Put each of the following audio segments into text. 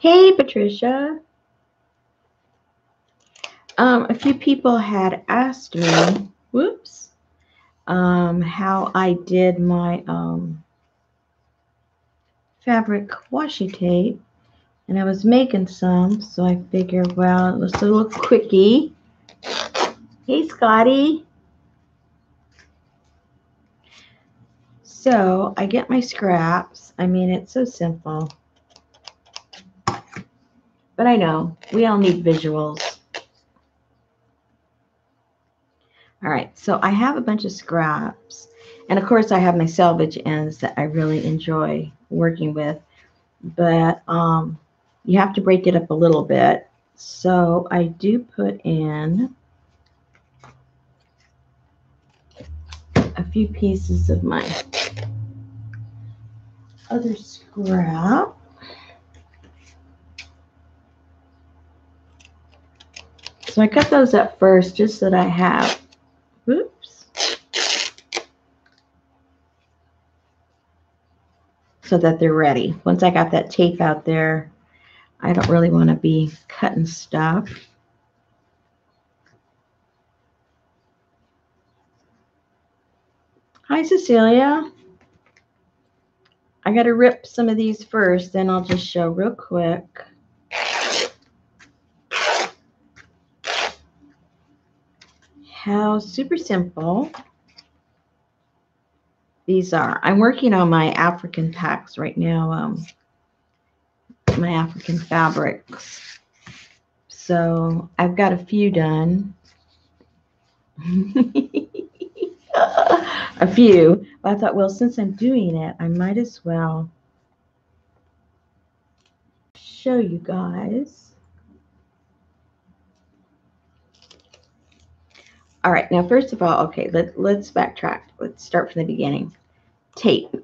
Hey, Patricia. A few people had asked me, whoops, how I did my fabric washi tape, and I was making some, so I figured, well, it was a little quickie. Hey, Scotty. So I get my scraps. I mean, it's so simple, but I know we all need visuals. All right, so I have a bunch of scraps, and of course I have my salvage ends that I really enjoy working with, but you have to break it up a little bit. So I do put in a few pieces of my other scrap. So I cut those up first just so that I have, whoops, so that they're ready. Once I got that tape out there, I don't really want to be cutting stuff. Hi, Cecilia. I got to rip some of these first, then I'll just show real quick. How super simple these are. I'm working on my African packs right now, my African fabrics. So I've got a few done. A few. But I thought, well, since I'm doing it, I might as well show you guys. All right, now first of all, okay, let's backtrack. Let's start from the beginning. Tape.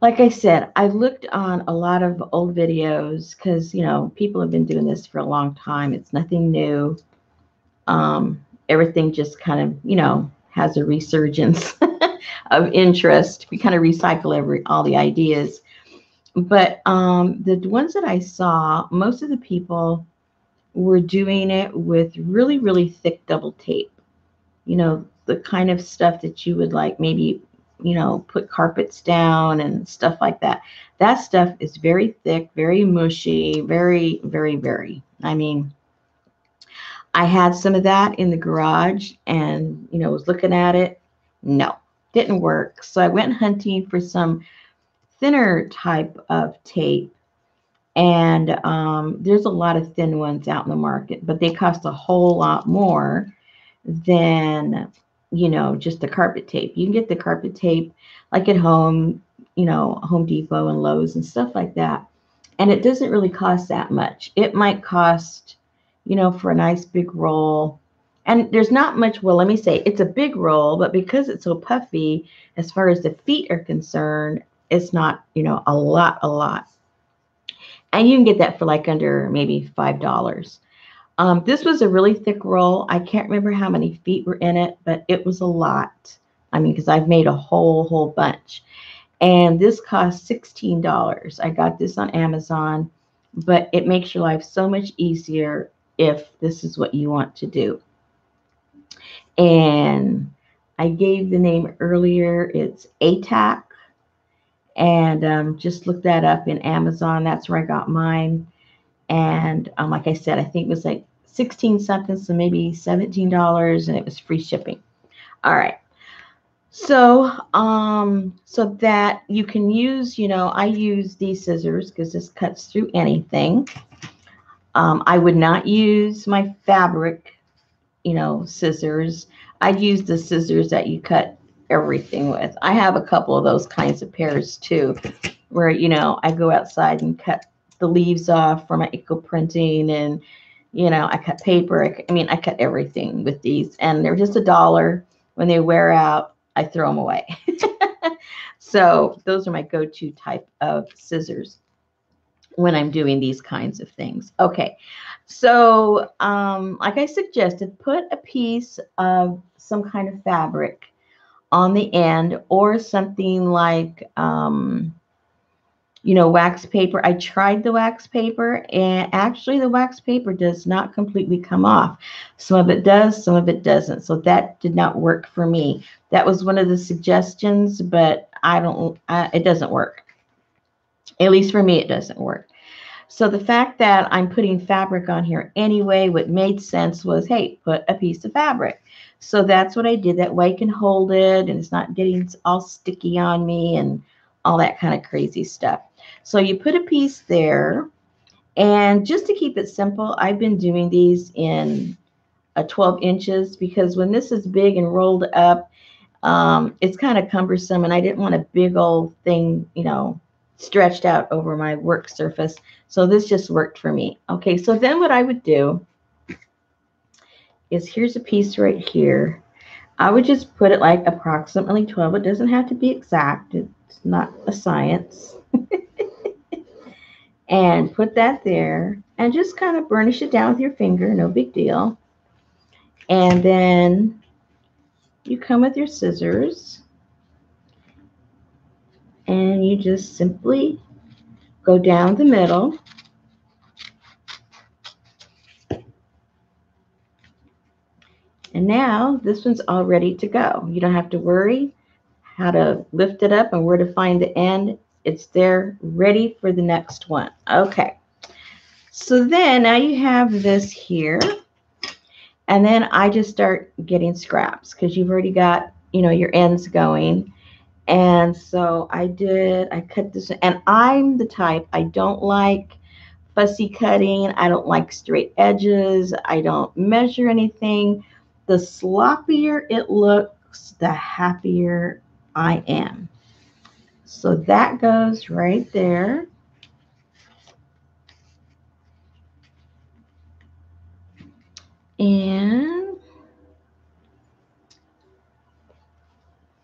Like I said, I looked on a lot of old videos because, you know, people have been doing this for a long time. It's nothing new. Everything just kind of, you know, has a resurgence of interest. We kind of recycle all the ideas. But the ones that I saw, most of the people were doing it with really, really thick double tape. You know, the kind of stuff that you would like maybe, you know, put carpets down and stuff like that. That stuff is very thick, very mushy, very, very, very. I mean, I had some of that in the garage and, you know, was looking at it. No, didn't work. So I went hunting for some thinner type of tape. And there's a lot of thin ones out in the market, but they cost a whole lot more than, you know, just the carpet tape. You can get the carpet tape like at home, you know, Home Depot and Lowe's and stuff like that. And it doesn't really cost that much. It might cost, you know, for a nice big roll. And there's not much, well, let me say it's a big roll, but because it's so puffy, as far as the feet are concerned, it's not, you know, a lot. And you can get that for like under maybe $5. This was a really thick roll. I can't remember how many feet were in it, but it was a lot. I mean, because I've made a whole bunch. And this cost $16. I got this on Amazon, but it makes your life so much easier if this is what you want to do. And I gave the name earlier. It's ATAC. And just look that up in Amazon. That's where I got mine. And like I said, I think it was like 16 something, so maybe $17, and it was free shipping. All right. So so that you can use, you know, I use these scissors because this cuts through anything. I would not use my fabric, you know, scissors. I'd use the scissors that you cut everything with. I have a couple of those kinds of pairs too, where, you know, I go outside and cut the leaves off for my eco printing, and, you know, I cut paper. I mean, I cut everything with these, and they're just $1. When they wear out, I throw them away. So those are my go-to type of scissors when I'm doing these kinds of things. Okay, so like I suggested, put a piece of some kind of fabric on the end, or something like wax paper. I tried the wax paper, and actually the wax paper does not completely come off. Some of it does, some of it doesn't. So that did not work for me. That was one of the suggestions, but it doesn't work. At least for me, it doesn't work. So the fact that I'm putting fabric on here anyway, what made sense was, hey, put a piece of fabric. So that's what I did. That way I can hold it and it's not getting all sticky on me and all that kind of crazy stuff. So you put a piece there. And just to keep it simple, I've been doing these in 12 inches because when this is big and rolled up, it's kind of cumbersome, and I didn't want a big old thing, stretched out over my work surface. So this just worked for me. Okay, so then what I would do is, here's a piece right here. I would just put it like approximately 12. It doesn't have to be exact. It's not a science. And put that there and just kind of burnish it down with your finger. No big deal. And then you come with your scissors and you just simply go down the middle. And now this one's all ready to go. You don't have to worry how to lift it up and where to find the end. It's there ready for the next one. Okay. So then now you have this here. And then I just start getting scraps because you've already got, your ends going. And so I cut this, and I'm the type, I don't like fussy cutting. I don't like straight edges. I don't measure anything. The sloppier it looks, the happier I am. So that goes right there. And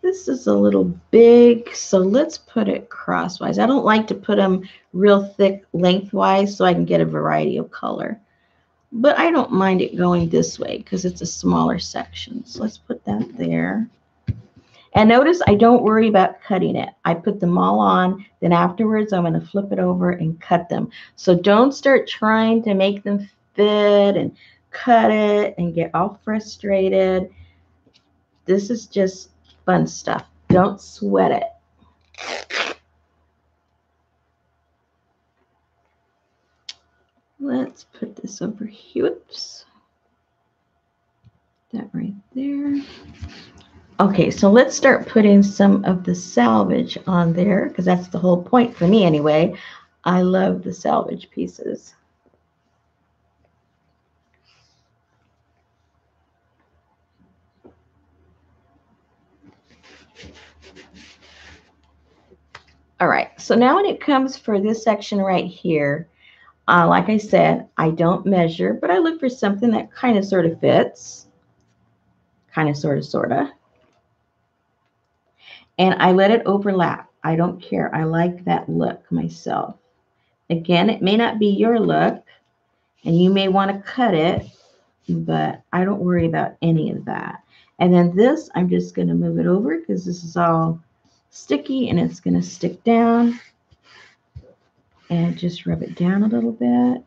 this is a little big, so let's put it crosswise. I don't like to put them real thick lengthwise so I can get a variety of color. But I don't mind it going this way because it's a smaller section. So let's put that there. And notice I don't worry about cutting it. I put them all on. Then afterwards, I'm going to flip it over and cut them. So don't start trying to make them fit and cut it and get all frustrated. This is just fun stuff. Don't sweat it. Let's put this over here. Whoops. That right there. Okay, so let's start putting some of the salvage on there because that's the whole point for me anyway. I love the salvage pieces. All right, so now when it comes for this section right here, like I said, I don't measure, but I look for something that kind of sort of fits. Kind of, sort of. And I let it overlap. I don't care. I like that look myself. Again, it may not be your look, and you may want to cut it, but I don't worry about any of that. And then this, I'm just going to move it over because this is all sticky and it's going to stick down. And just rub it down a little bit. And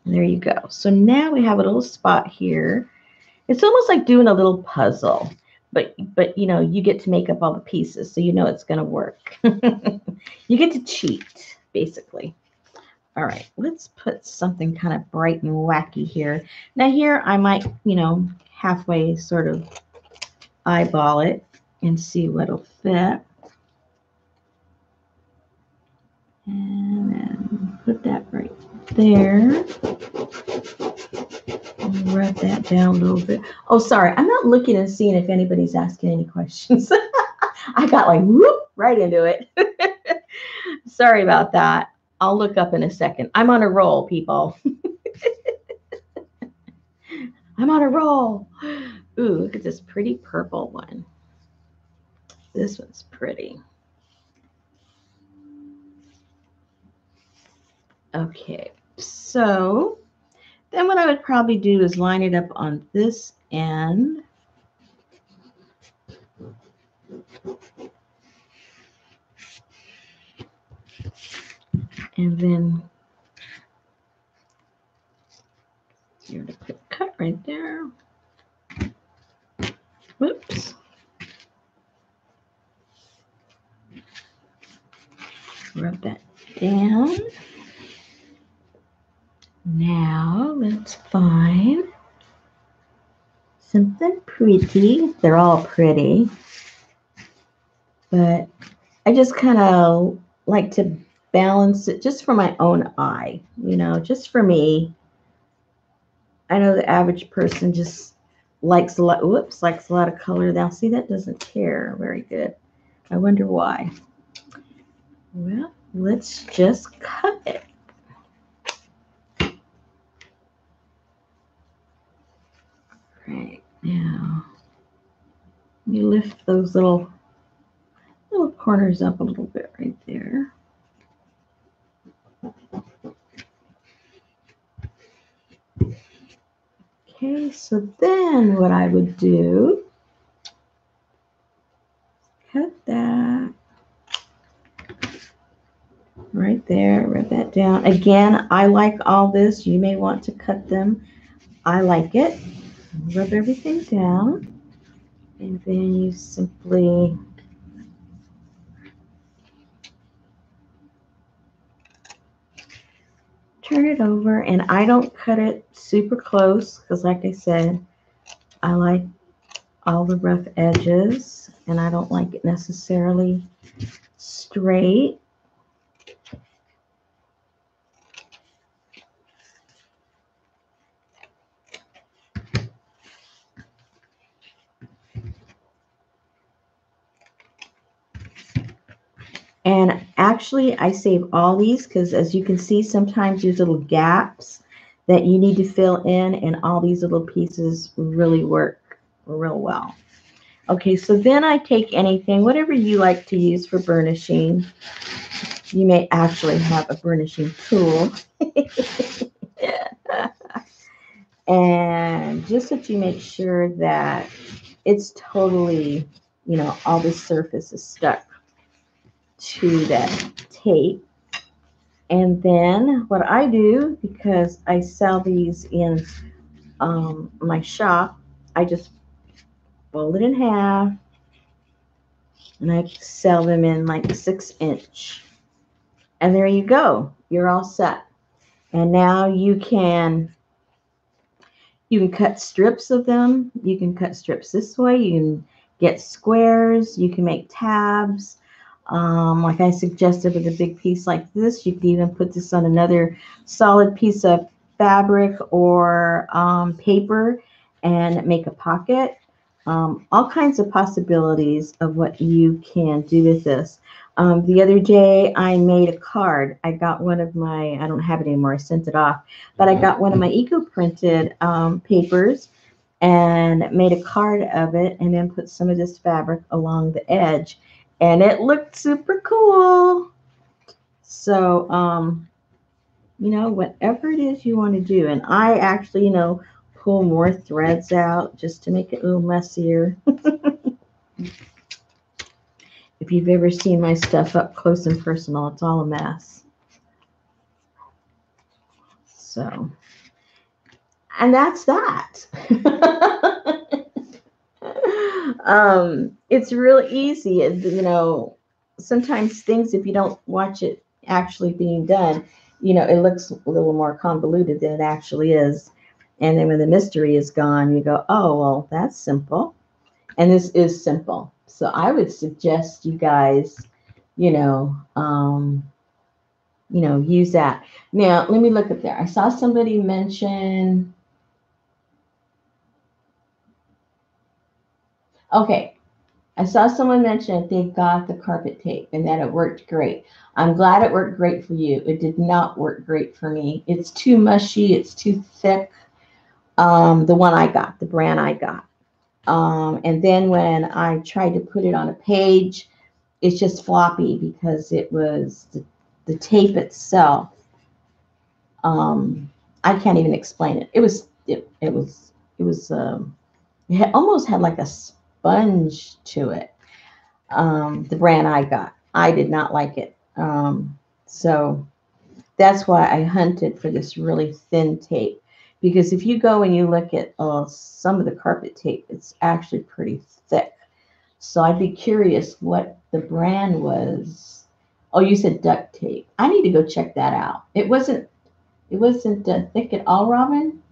there you go. So now we have a little spot here. It's almost like doing a little puzzle, but you get to make up all the pieces, so it's going to work. You get to cheat, basically. All right, let's put something kind of bright and wacky here. Now here I might, halfway sort of eyeball it and see what'll fit. And then put that right there. Rub that down a little bit. Oh, sorry. I'm not looking and seeing if anybody's asking any questions. I got like whoop right into it. Sorry about that. I'll look up in a second. I'm on a roll, people. I'm on a roll. Ooh, look at this pretty purple one. This one's pretty. Okay, so then what I would probably do is line it up on this end. And then here's a quick cut right there. Whoops. Rub that down. Now let's find something pretty. They're all pretty, but I just kind of like to balance it just for my own eye, you know, just for me. I know the average person just likes a lot, whoops, likes a lot of color. Now, see, that doesn't tear very good. I wonder why. Well, let's just cut it. Right now, you lift those little corners up a little bit right there. Okay, so then what I would do, cut that right there, rub that down. Again, I like all this. You may want to cut them. I like it. Rub everything down, and then you simply turn it over. And I don't cut it super close because, like I said, I like all the rough edges, and I don't like it necessarily straight. And actually, I save all these because, as you can see, sometimes there's little gaps that you need to fill in, and all these little pieces really work real well. Okay, so then I take anything, whatever you like to use for burnishing. You may actually have a burnishing tool. And just so you make sure that it's totally, you know, all the surface is stuck to that tape. And then what I do, because I sell these in my shop, I just fold it in half and I sell them in like 6-inch. And there you go. You're all set. And now you can cut strips of them. You can cut strips this way. You can get squares. You can make tabs. Like I suggested with a big piece like this, you could even put this on another solid piece of fabric or paper and make a pocket. All kinds of possibilities of what you can do with this. The other day I made a card. I got one of my, I don't have it anymore, I sent it off, but I got one of my eco-printed papers and made a card of it and then put some of this fabric along the edge. And it looked super cool. So, you know, whatever it is you want to do. And I actually, you know, pull more threads out just to make it a little messier. If you've ever seen my stuff up close and personal, it's all a mess. So, and that's that. It's real easy. You know, sometimes things, if you don't watch it actually being done, you know, it looks a little more convoluted than it actually is. And then when the mystery is gone, you go, oh, well, that's simple. And this is simple. So I would suggest you guys, you know, use that. Now, let me look up there. I saw somebody mention, okay, I saw someone mention that they got the carpet tape and that it worked great. I'm glad it worked great for you. It did not work great for me. It's too mushy. It's too thick. The one I got, the brand I got. And then when I tried to put it on a page, it's just floppy because it was the tape itself. I can't even explain it. It almost had like a sponge to it. The brand I got, I did not like it. So that's why I hunted for this really thin tape. Because if you go and you look at some of the carpet tape, it's actually pretty thick. So I'd be curious what the brand was. Oh, you said duct tape. I need to go check that out. It wasn't thick at all, Robin.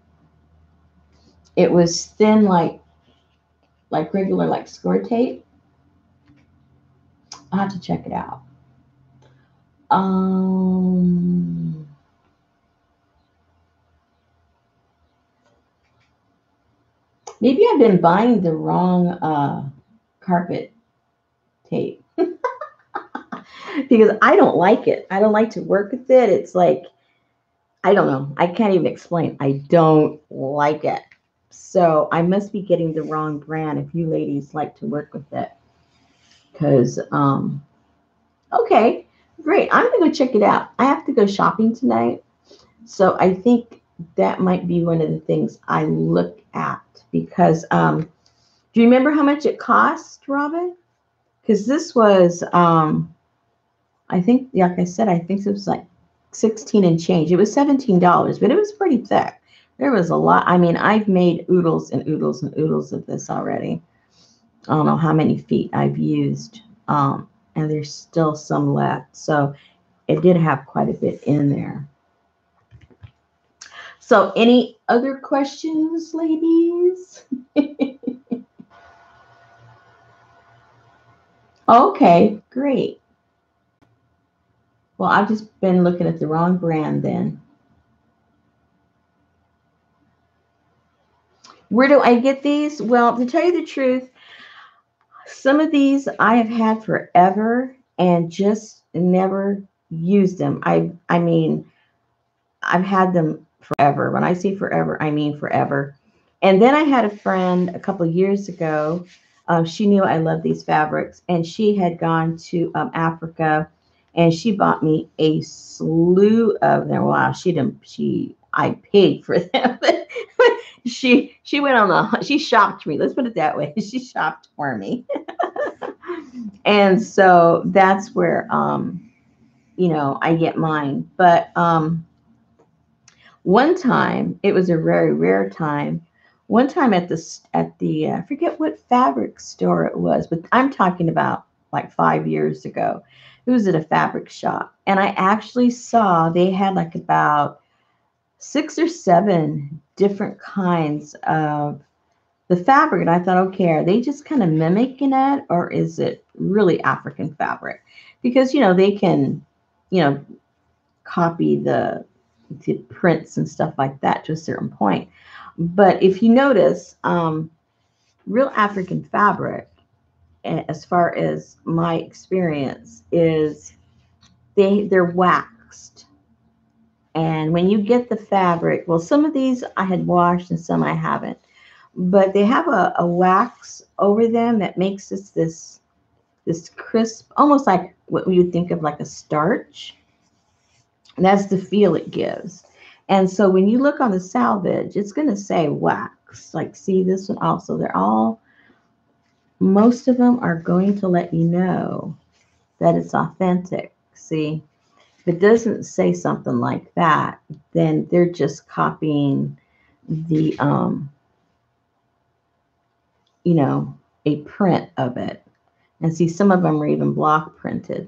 It was thin like regular like score tape. I'll have to check it out. Um, Maybe I've been buying the wrong carpet tape because I don't like it. I don't like to work with it. It's like I don't know. I can't even explain. I don't like it. So I must be getting the wrong brand if you ladies like to work with it. Because okay, great. I'm gonna go check it out. I have to go shopping tonight. So I think that might be one of the things I look at because do you remember how much it cost, Robin? Because this was I think like I said, I think it was like 16 and change. It was $17, but it was pretty thick. There was a lot. I mean, I've made oodles and oodles and oodles of this already. I don't know how many feet I've used. And there's still some left. So it did have quite a bit in there. So, any other questions, ladies? Okay, great. Well, I've just been looking at the wrong brand then. Where do I get these? Well, to tell you the truth, some of these I have had forever and just never used them. I mean, I've had them forever. When I say forever, I mean forever. And then I had a friend a couple of years ago. She knew I love these fabrics, and she had gone to Africa, and she bought me a slew of them. Wow, she didn't. I paid for them. She went on she shopped me. Let's put it that way. She shopped for me, and so that's where I get mine. But one time, it was a very rare time. One time at the I forget what fabric store it was, but I'm talking about like 5 years ago. It was at a fabric shop, and I actually saw they had like about 6 or 7 different kinds of the fabric, and I thought, okay, are they just kind of mimicking it, or is it really African fabric? Because they can, you know, copy the prints and stuff like that to a certain point. But if you notice, real African fabric, as far as my experience, is they're waxed. And when you get the fabric, well, some of these I had washed and some I haven't, but they have a wax over them that makes this crisp, almost like what we would think of like a starch. And that's the feel it gives. And so when you look on the salvage, it's going to say wax. Like, see this one also. Most of them are going to let you know that it's authentic. See, if it doesn't say something like that, then they're just copying the, a print of it. And see, some of them are even block printed.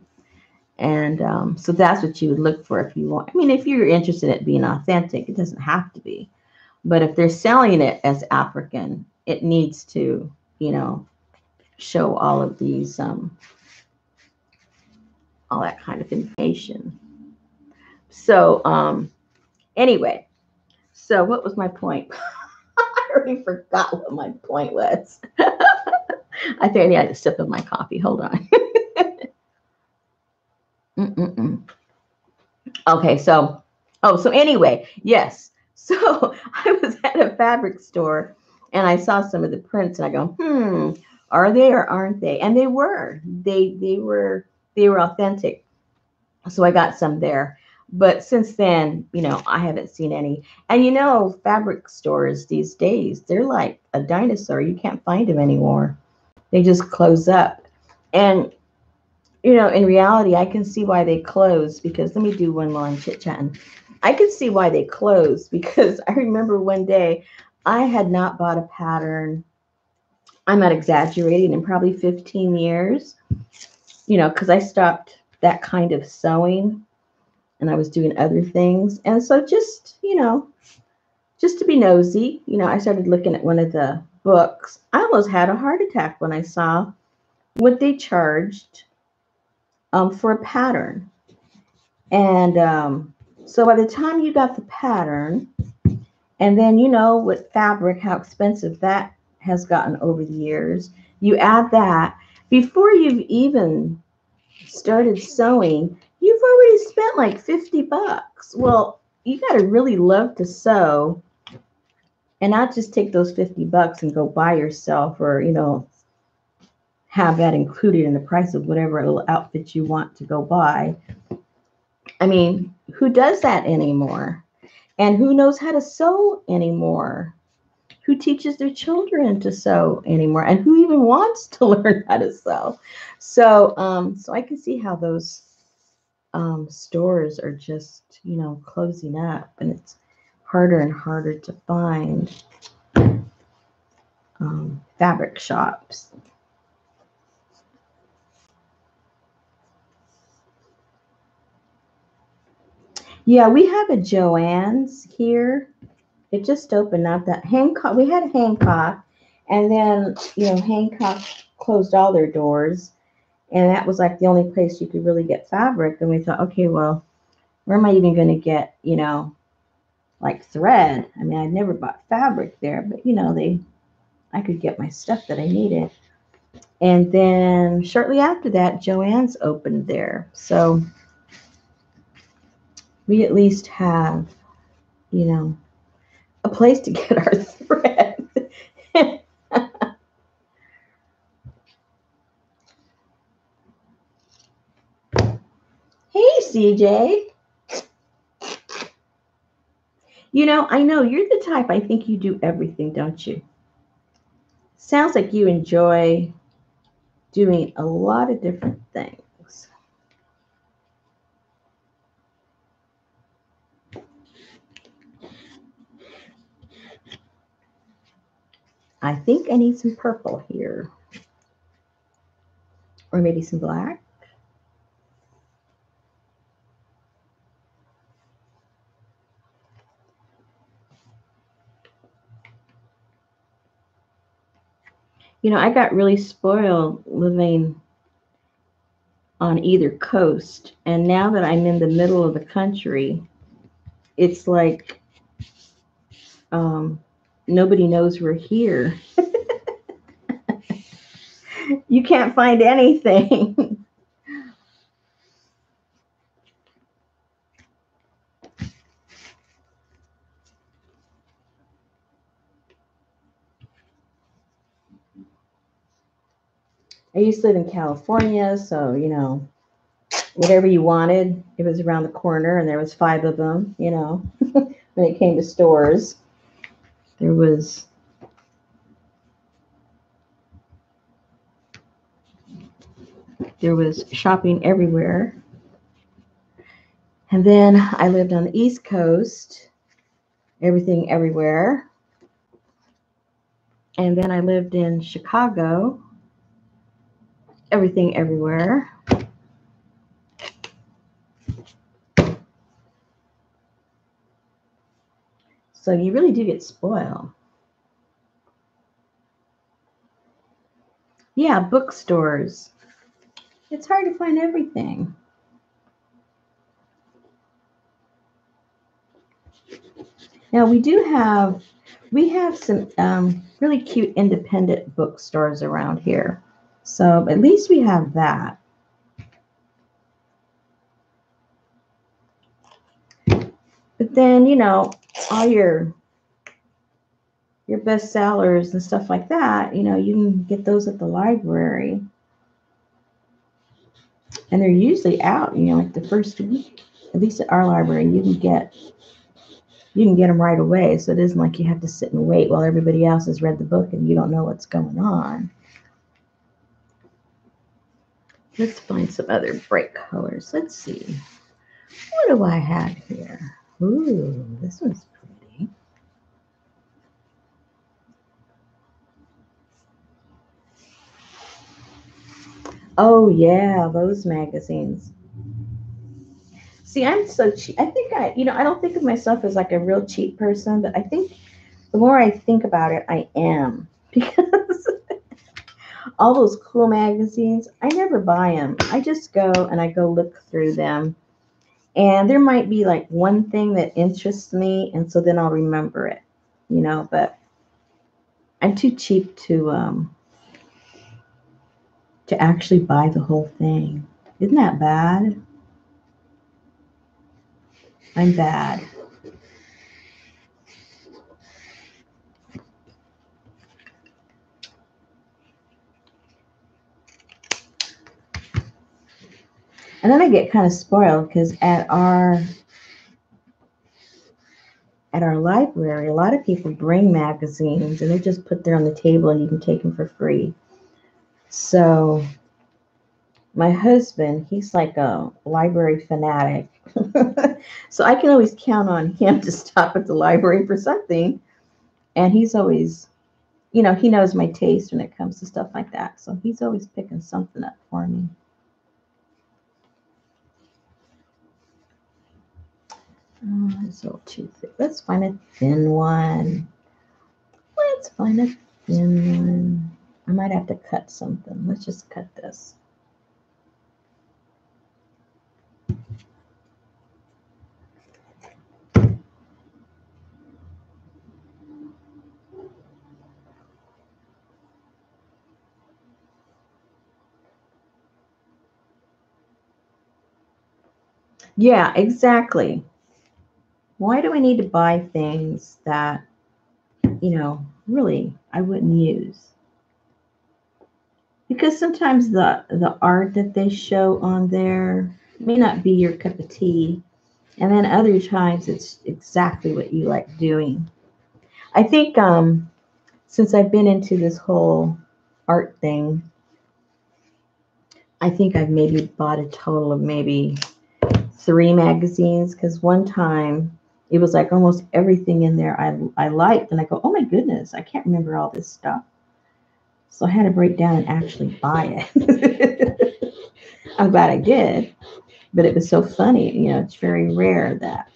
And so that's what you would look for if you want. I mean, if you're interested in it being authentic, it doesn't have to be. But if they're selling it as African, it needs to, show all of these, all that kind of information. So anyway, so what was my point? I already forgot what my point was. I think I need a sip of my coffee. Hold on. Okay, so anyway, yes. So I was at a fabric store and I saw some of the prints and I go, are they or aren't they? And they were. They were authentic. So I got some there. But since then, I haven't seen any. And fabric stores these days, they're like a dinosaur. You can't find them anymore. They just close up. And You know, in reality, I can see why they closed because let me do one more on chit chatting. I can see why they closed because I remember one day I had not bought a pattern. I'm not exaggerating in probably 15 years, you know, because I stopped that kind of sewing and I was doing other things. And so just, you know, just to be nosy, you know, I started looking at one of the books. I almost had a heart attack when I saw what they charged for a pattern. And so by the time you got the pattern, and then you know with fabric, how expensive that has gotten over the years, you add that before you've even started sewing, you've already spent like 50 bucks. Well, you got to really love to sew and not just take those 50 bucks and go buy yourself or, you know, have that included in the price of whatever little outfit you want to go buy. I mean, who does that anymore? And who knows how to sew anymore? Who teaches their children to sew anymore? And who even wants to learn how to sew? So I can see how those stores are just, you know, closing up, and it's harder and harder to find fabric shops. Yeah, we have a Joann's here. It just opened up. That Hancock, we had Hancock, and then you know Hancock closed all their doors, and that was like the only place you could really get fabric. And we thought, okay, well, where am I even going to get, you know, like thread? I mean, I'd never bought fabric there, but you know, I could get my stuff that I needed. And then shortly after that, Joann's opened there. So we at least have, you know, a place to get our thread. Hey, CJ. You know, I know you're the type, I think you do everything, don't you? Sounds like you enjoy doing a lot of different things. I think I need some purple here, or maybe some black. You know, I got really spoiled living on either coast, and now that I'm in the middle of the country, it's like um, nobody knows we're here. You can't find anything. I used to live in California, so you know, whatever you wanted, it was around the corner, and there was five of them. You know, when it came to stores, there was shopping everywhere. And then I lived on the East Coast, everything everywhere. And then I lived in Chicago, everything everywhere. So you really do get spoiled. Yeah, bookstores. It's hard to find everything. Now we have some really cute independent bookstores around here. So at least we have that. But then, you know, all your bestsellers and stuff like that, you know, you can get those at the library. And they're usually out, you know, like the first week. At least at our library, you can get them right away. So it isn't like you have to sit and wait while everybody else has read the book and you don't know what's going on. Let's find some other bright colors. Let's see. What do I have here? Ooh, this one's pretty. Oh yeah, those magazines. See, I'm so cheap. I think I don't think of myself as like a real cheap person, but I think the more I think about it, I am. Because all those cool magazines, I never buy them. I just go and I go look through them. And there might be like one thing that interests me, and so then I'll remember it, but I'm too cheap to actually buy the whole thing. Isn't that bad? I'm bad. And then I get kind of spoiled because at our library, a lot of people bring magazines and they just put there on the table and you can take them for free. So my husband, he's like a library fanatic. So I can always count on him to stop at the library for something. And he's always, he knows my taste when it comes to stuff like that. So he's always picking something up for me. Oh, it's a little too thick. Let's find a thin one. Let's find a thin one. I might have to cut something. Let's just cut this. Yeah, exactly. Why do I need to buy things that, really I wouldn't use? Because sometimes the art that they show on there may not be your cup of tea, and then other times it's exactly what you like doing. I think since I've been into this whole art thing, I think I've maybe bought a total of maybe 3 magazines, because one time it was like almost everything in there I liked, and I go, oh my goodness, I can't remember all this stuff. So I had to break down and actually buy it. I'm glad I did, but it was so funny. It's very rare that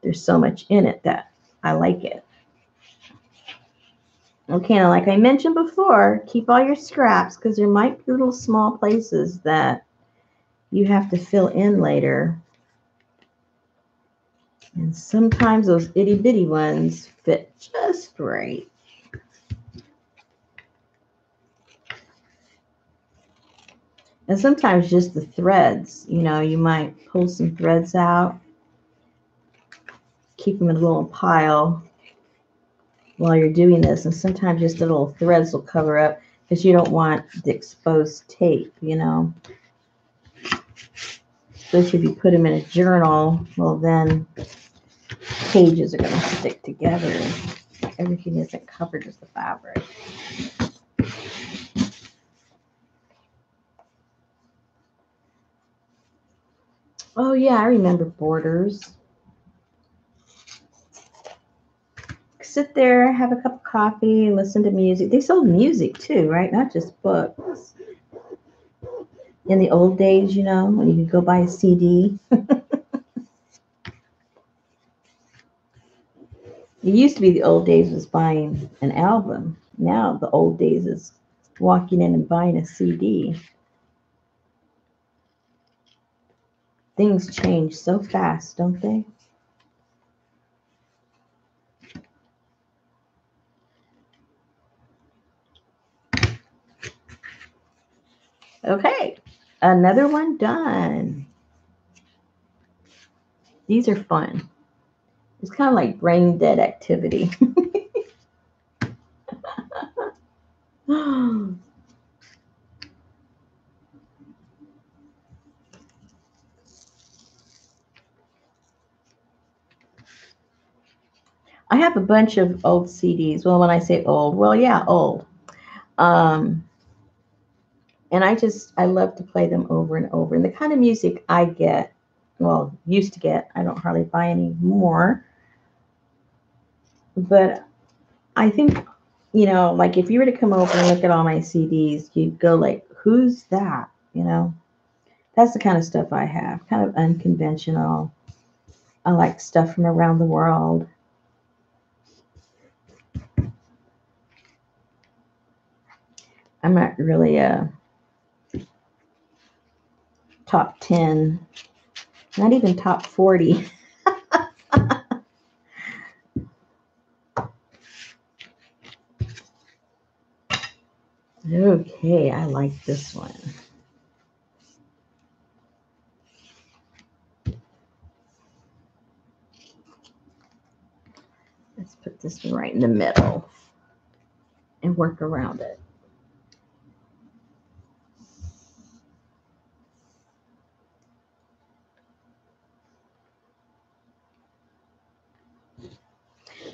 there's so much in it that I like it. Okay, now like I mentioned before, keep all your scraps because there might be little small places that you have to fill in later. And sometimes those itty bitty ones fit just right. And sometimes just the threads, you might pull some threads out, keep them in a little pile while you're doing this. And sometimes just the little threads will cover up because you don't want the exposed tape, Especially if you put them in a journal, well, then pages are going to stick together. Everything isn't covered as the fabric. Oh, yeah, I remember Borders. Sit there, have a cup of coffee, listen to music. They sold music too, right? Not just books. In the old days, when you could go buy a CD. It used to be the old days was buying an album. Now the old days is walking in and buying a CD. Things change so fast, don't they? Okay, another one done. These are fun. It's kind of like brain dead activity. I have a bunch of old CDs. Well, when I say old, well, yeah, old. Um, And I love to play them over and over. And the kind of music I get, well, used to get, I don't hardly buy any more. But I think, like if you were to come over and look at all my CDs, you'd go like, who's that? That's the kind of stuff I have, kind of unconventional. I like stuff from around the world. I'm not really a top 10, not even top 40. Okay, I like this one. Let's put this one right in the middle and work around it.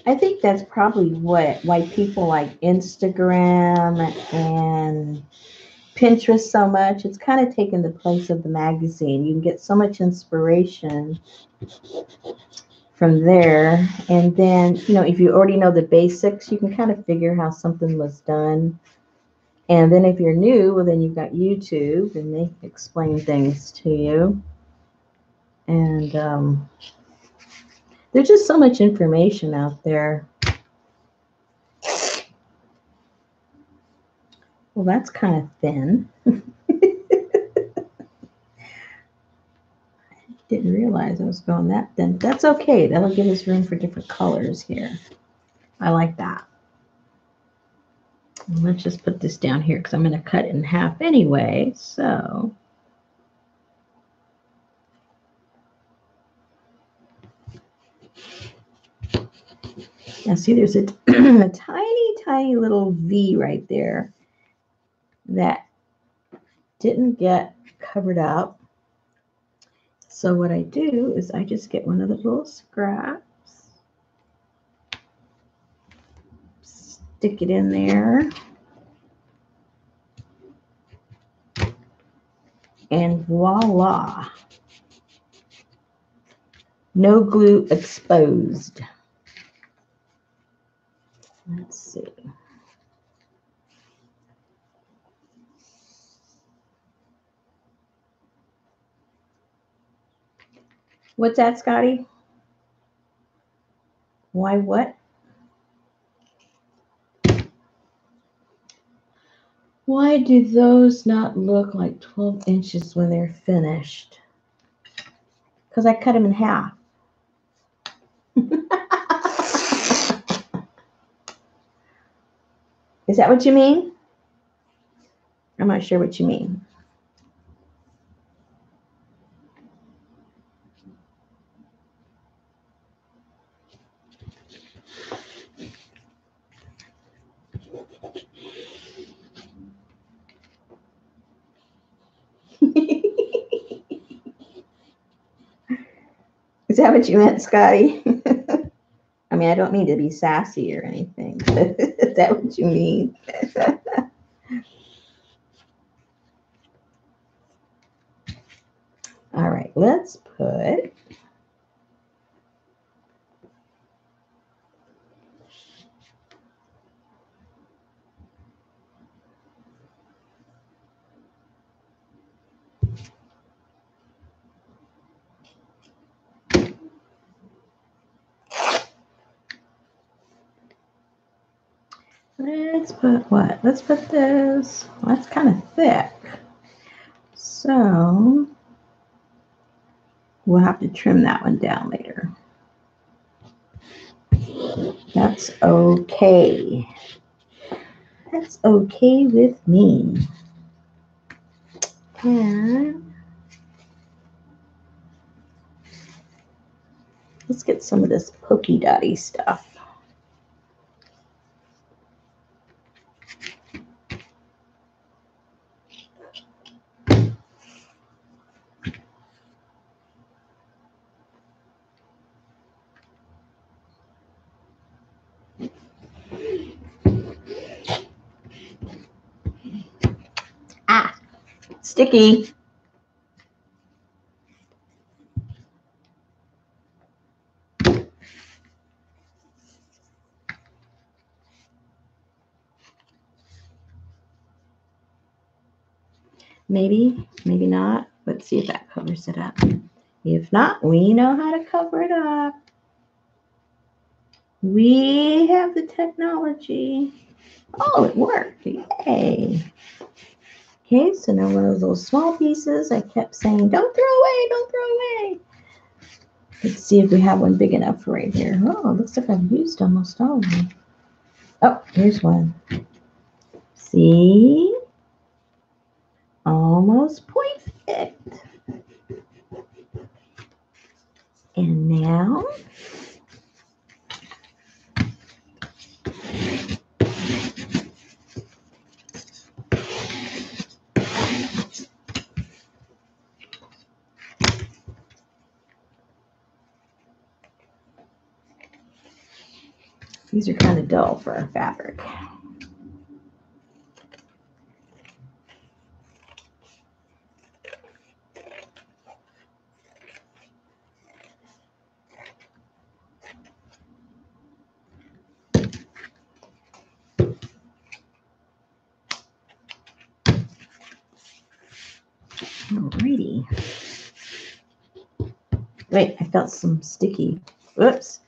I think that's probably why people like Instagram and Pinterest so much. It's kind of taken the place of the magazine. You can get so much inspiration from there. And then, if you already know the basics, you can kind of figure how something was done. And then if you're new, well, then you've got YouTube and they explain things to you. And there's just so much information out there. Well, that's kind of thin. Didn't realize I was going that thin. That's okay. That'll give us room for different colors here. I like that. Let's just put this down here because I'm going to cut it in half anyway. So now see there's a, a tiny, tiny little V right there that didn't get covered up. So what I do is I just get one of the little scraps, stick it in there, and voila. No glue exposed. Let's see. What's that, Scotty? Why what? Why do those not look like 12 inches when they're finished? Because I cut them in half. Is that what you mean? I'm not sure what you mean. Is that what you meant, Scotty? I mean, I don't mean to be sassy or anything, but is that what you mean? All right, let's put what? Let's put this. Well, that's kind of thick. So we'll have to trim that one down later. That's okay. That's okay with me. And let's get some of this polka dotty stuff. Sticky. Maybe, maybe not. Let's see if that covers it up. If not, we know how to cover it up. We have the technology. Oh, it worked. Yay. Okay, so now one of those small pieces, I kept saying, don't throw away, don't throw away. Let's see if we have one big enough right here. Oh, it looks like I've used almost all of them. Oh, here's one. See? Almost perfect. And now, these are kind of dull for our fabric. Alrighty. Wait, I felt some sticky. Oops.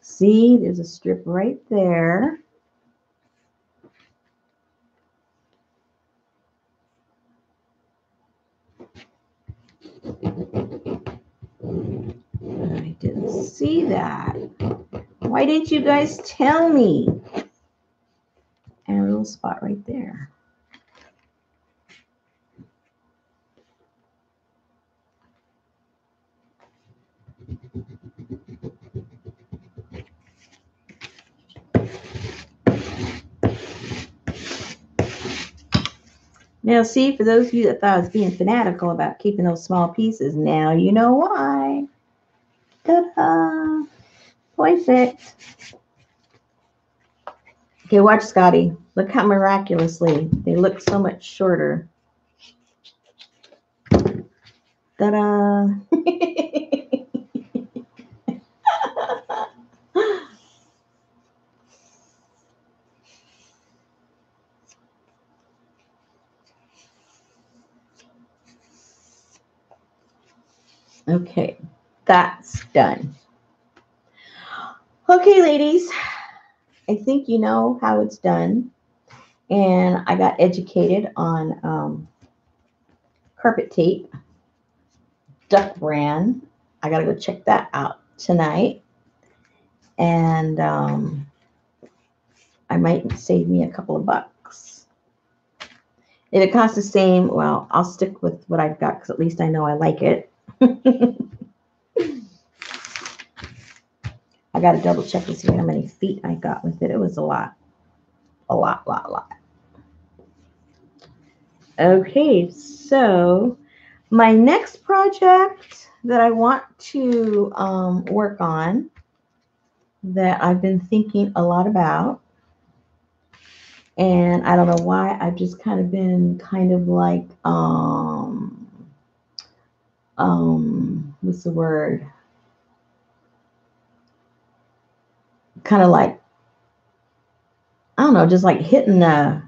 See, there's a strip right there. I didn't see that. Why didn't you guys tell me? And a little spot right there. Now, see, for those of you that thought I was being fanatical about keeping those small pieces, now you know why. Ta-da! Perfect. Okay, watch, Scotty. Look how miraculously they look so much shorter. Ta-da! Okay, that's done. Okay, ladies, I think you know how it's done. And I got educated on carpet tape, Duck brand. I got to go check that out tonight. And I might save me a couple of bucks. If it costs the same, well, I'll stick with what I've got because at least I know I like it. I got to double check to see how many feet I got with it. It was a lot. A lot. Okay, so my next project that I want to work on that I've been thinking a lot about, and I don't know why, I've just kind of been kind of like, what's the word? Kind of like, I don't know, just like hitting a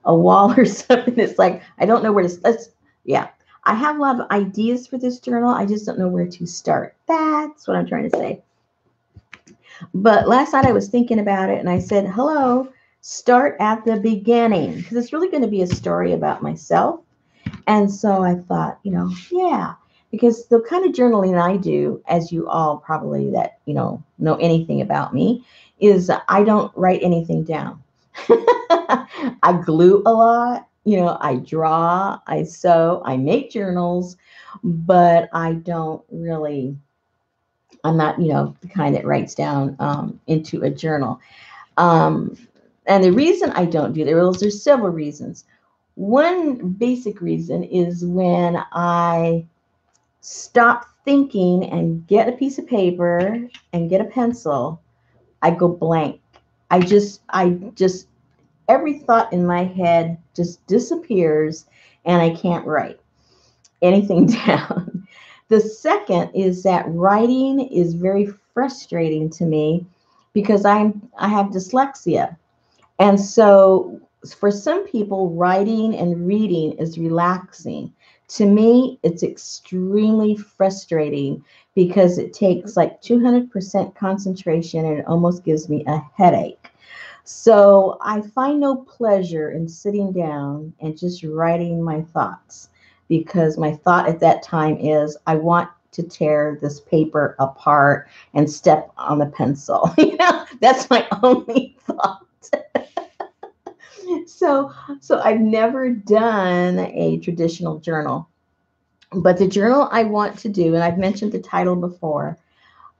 wall or something. It's like, I don't know where to, yeah. I have a lot of ideas for this journal. I just don't know where to start. That's what I'm trying to say. But last night I was thinking about it and I said, hello, start at the beginning, because it's really going to be a story about myself. And so I thought, yeah, because the kind of journaling I do, as you all probably that, know anything about me, is I don't write anything down. I glue a lot, I draw, I sew, I make journals, but I don't really, I'm not, the kind that writes down into a journal. And the reason I don't do that, well, there's several reasons. One basic reason is when I stop thinking and get a piece of paper and get a pencil, I go blank. I just every thought in my head just disappears and I can't write anything down. The second is that writing is very frustrating to me because I have dyslexia. And so for some people, writing and reading is relaxing. To me, it's extremely frustrating because it takes like 200% concentration and it almost gives me a headache. So I find no pleasure in sitting down and just writing my thoughts because my thought at that time is I want to tear this paper apart and step on the pencil. That's my only thought. So I've never done a traditional journal, but the journal I want to do, and I've mentioned the title before,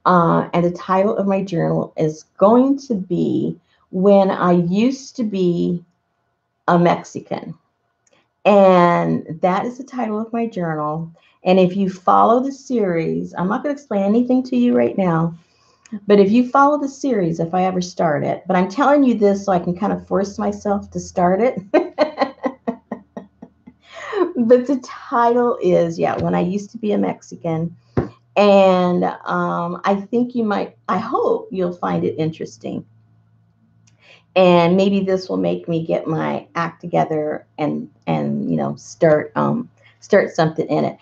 and the title of my journal is going to be When I Used to Be a Mexican. And that is the title of my journal. And if you follow the series, I'm not going to explain anything to you right now, but if you follow the series, if I ever start it, but I'm telling you this so I can kind of force myself to start it. But the title is, yeah, When I Used to Be a Mexican. And I think I hope you'll find it interesting. And maybe this will make me get my act together and start something in it.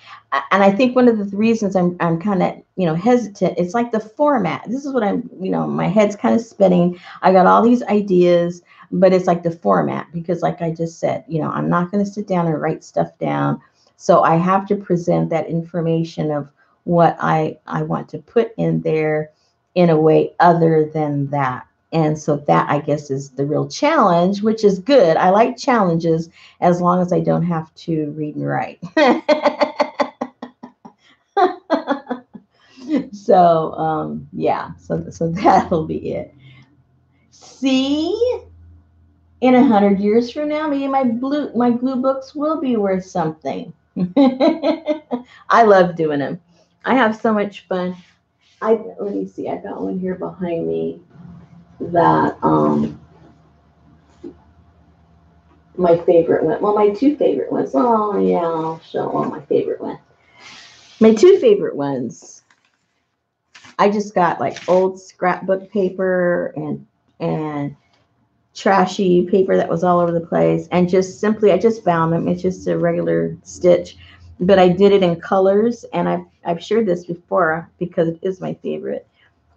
And I think one of the reasons I'm kind of hesitant, it's like the format. This is what my head's kind of spinning. I got all these ideas, but it's like the format because, like I just said, I'm not going to sit down and write stuff down. So I have to present that information of what I want to put in there in a way other than that. And so that, I guess, is the real challenge, which is good. I like challenges as long as I don't have to read and write. So that'll be it. See, in 100 years from now, maybe my glue books will be worth something. I love doing them. I have so much fun. Let me see. I got one here behind me that my favorite one. Well, my two favorite ones. Oh yeah, I'll show all my favorite one. My two favorite ones. I just got like old scrapbook paper and trashy paper that was all over the place, and just simply I just found them. It's just a regular stitch, but I did it in colors, and I've shared this before because it is my favorite.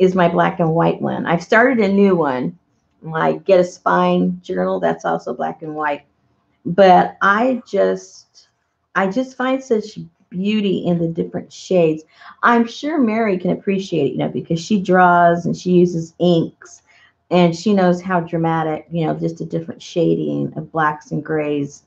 Is my black and white one. I've started a new one, my Get a Spine journal. That's also black and white. But I just find such beauty in the different shades. I'm sure Mary can appreciate it, because she draws and she uses inks and she knows how dramatic, just a different shading of blacks and grays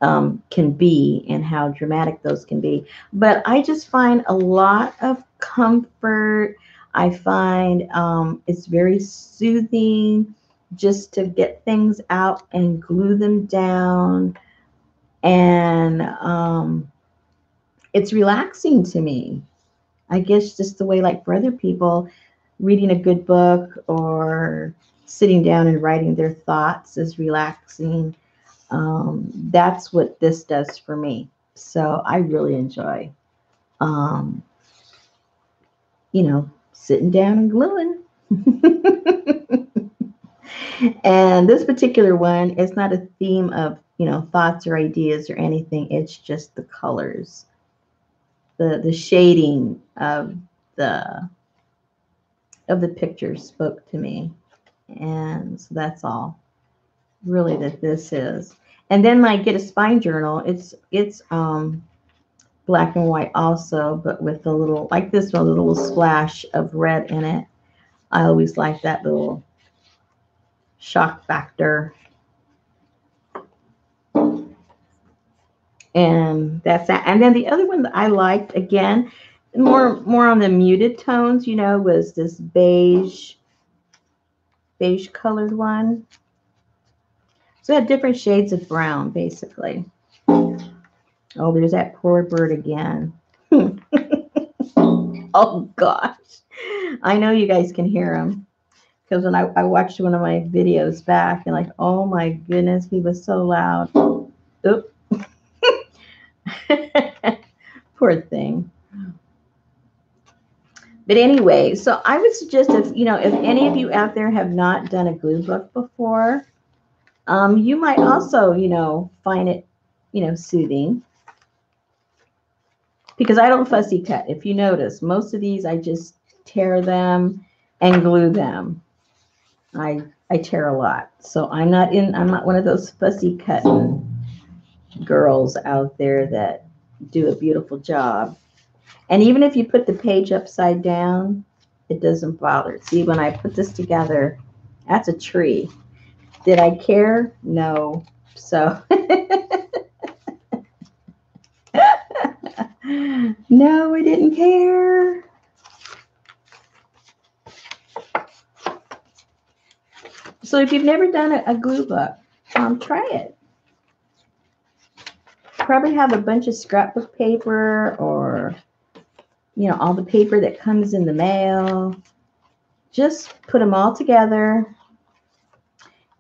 can be and how dramatic those can be. But I just find a lot of comfort. I find it's very soothing just to get things out and glue them down. And it's relaxing to me. I guess just the way, like for other people, reading a good book or sitting down and writing their thoughts is relaxing. That's what this does for me. So I really enjoy, um, sitting down and gluing. And this particular one is not a theme of, thoughts or ideas or anything. It's just the colors, the shading the of the pictures spoke to me. And so that's all really that this is. And then my Get a Spine journal, it's black and white also, but with a little, like this one, a little splash of red in it. I always like that little shock factor. And that's that. And then the other one that I liked, again, more on the muted tones, was this beige colored one. So it had different shades of brown, basically. Oh, there's that poor bird again. Oh, gosh. I know you guys can hear him. Because when I watched one of my videos back, and like, oh my goodness, he was so loud. Oop. Poor thing. But anyway, so I would suggest if if any of you out there have not done a glue book before, you might also find it soothing, because I don't fussy cut. If you notice, most of these I just tear them and glue them. I tear a lot, so I'm not one of those fussy cutting girls out there that do a beautiful job. And even if you put the page upside down, it doesn't bother. See, when I put this together, that's a tree. Did I care? No. So, no, I didn't care. So if you've never done a glue book, try it. Probably have a bunch of scrapbook paper, or all the paper that comes in the mail. Just put them all together.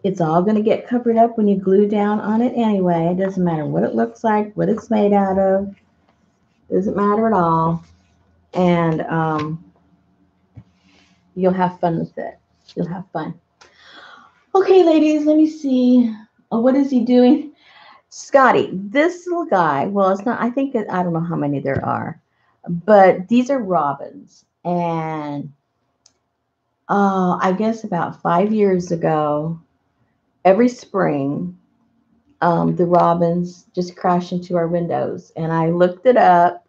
It's all going to get covered up when you glue down on it anyway. It doesn't matter what it looks like, what it's made out of. Doesn't matter at all. And you'll have fun with it. You'll have fun. Okay, ladies, let me see. Oh, what is he doing? Scotty, this little guy, well, it's not, I don't know how many there are, but these are robins. And I guess about 5 years ago, every spring, the robins just crash into our windows. And I looked it up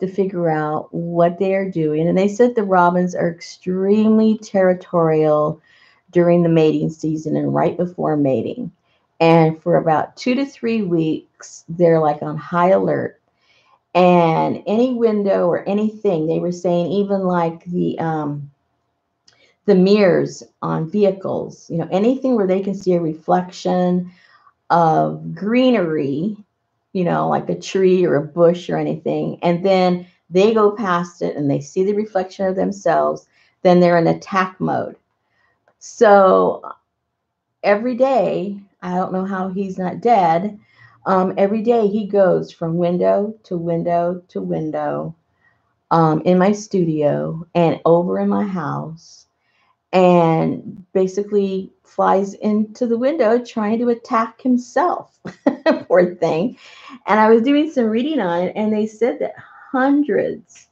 to figure out what they are doing. And they said the robins are extremely territorial during the mating season and right before mating. And for about 2 to 3 weeks, they're like on high alert. And any window or anything, they were saying, even like the mirrors on vehicles, anything where they can see a reflection of greenery, like a tree or a bush or anything, and then they go past it and they see the reflection of themselves, then they're in attack mode. So every day, I don't know how he's not dead. Every day he goes from window to window to window in my studio and over in my house, and basically flies into the window trying to attack himself. Poor thing. And I was doing some reading on it, and they said that hundreds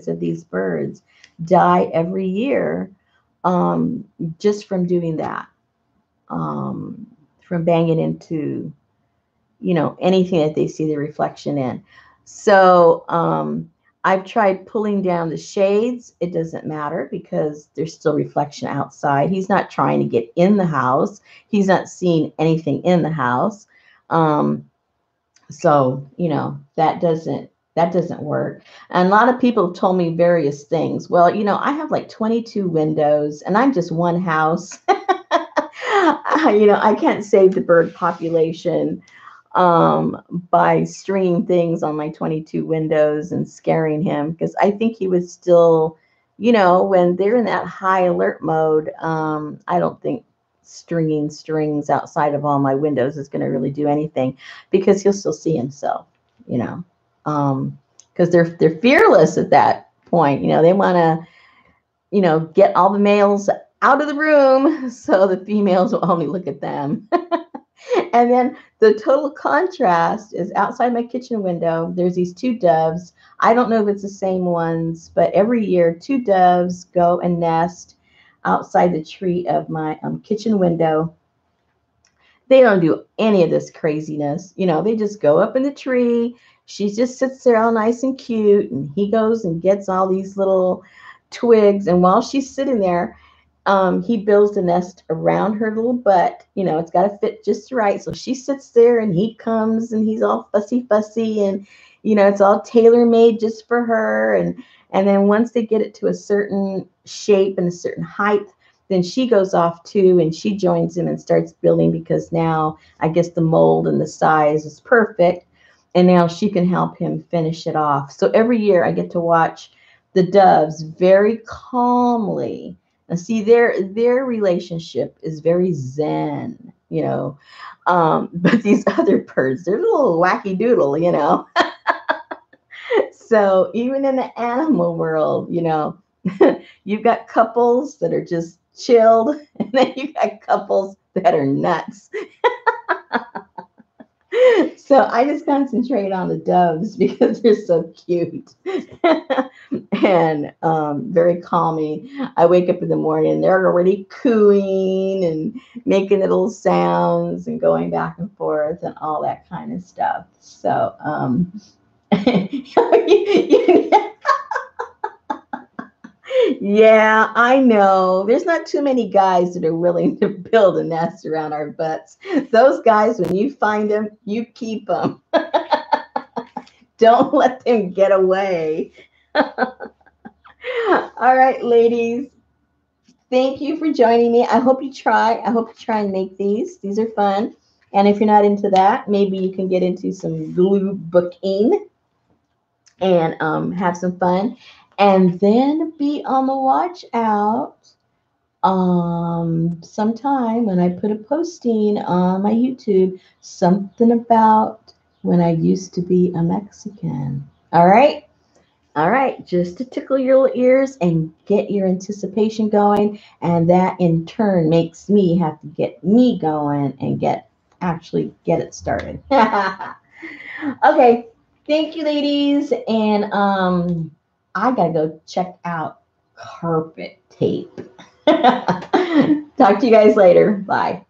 of these birds die every year just from doing that, from banging into anything that they see the reflection in. So I've tried pulling down the shades. It doesn't matter because there's still reflection outside. He's not trying to get in the house. He's not seeing anything in the house. So that doesn't work. And a lot of people have told me various things. Well, I have like 22 windows, and I'm just one house. I can't save the bird population by stringing things on my 22 windows and scaring him, because I think he would still, when they're in that high alert mode, I don't think stringing strings outside of all my windows is going to really do anything, because he'll still see himself, because they're fearless at that point. They want to, get all the males out of the room so the females will only look at them. And then the total contrast is outside my kitchen window. There's these 2 doves. I don't know if it's the same ones, but every year 2 doves go and nest outside the tree of my kitchen window. They don't do any of this craziness. They just go up in the tree. She just sits there all nice and cute, and he goes and gets all these little twigs. And while she's sitting there, he builds a nest around her little butt. It's got to fit just right. So she sits there, and he comes, and he's all fussy, and it's all tailor-made just for her. And then once they get it to a certain shape and a certain height, then she goes off too, and she joins him and starts building, because now I guess the mold and the size is perfect, and now she can help him finish it off. So every year I get to watch the doves very calmly. And see, their relationship is very zen. you know. But these other birds, they're a little wacky doodle, you know. So even in the animal world, you know, you've got couples that are just chilled, and then you got couples that are nuts. So I just concentrate on the doves because they're so cute and very calming. I wake up in the morning, they're already cooing and making little sounds and going back and forth and all that kind of stuff. So, yeah, I know. There's not too many guys that are willing to build a nest around our butts. Those guys, when you find them, you keep them. Don't let them get away. All right, ladies. Thank you for joining me. I hope you try. I hope you try and make these. These are fun. And if you're not into that, maybe you can get into some glue booking and have some fun. And then be on the watch out sometime when I put a posting on my YouTube, something about when I used to be a Mexican. All right. All right, just to tickle your little ears and get your anticipation going. And that in turn makes me have to get me going and actually get it started. Okay, thank you, ladies. And I gotta go check out carpet tape. Talk to you guys later. Bye.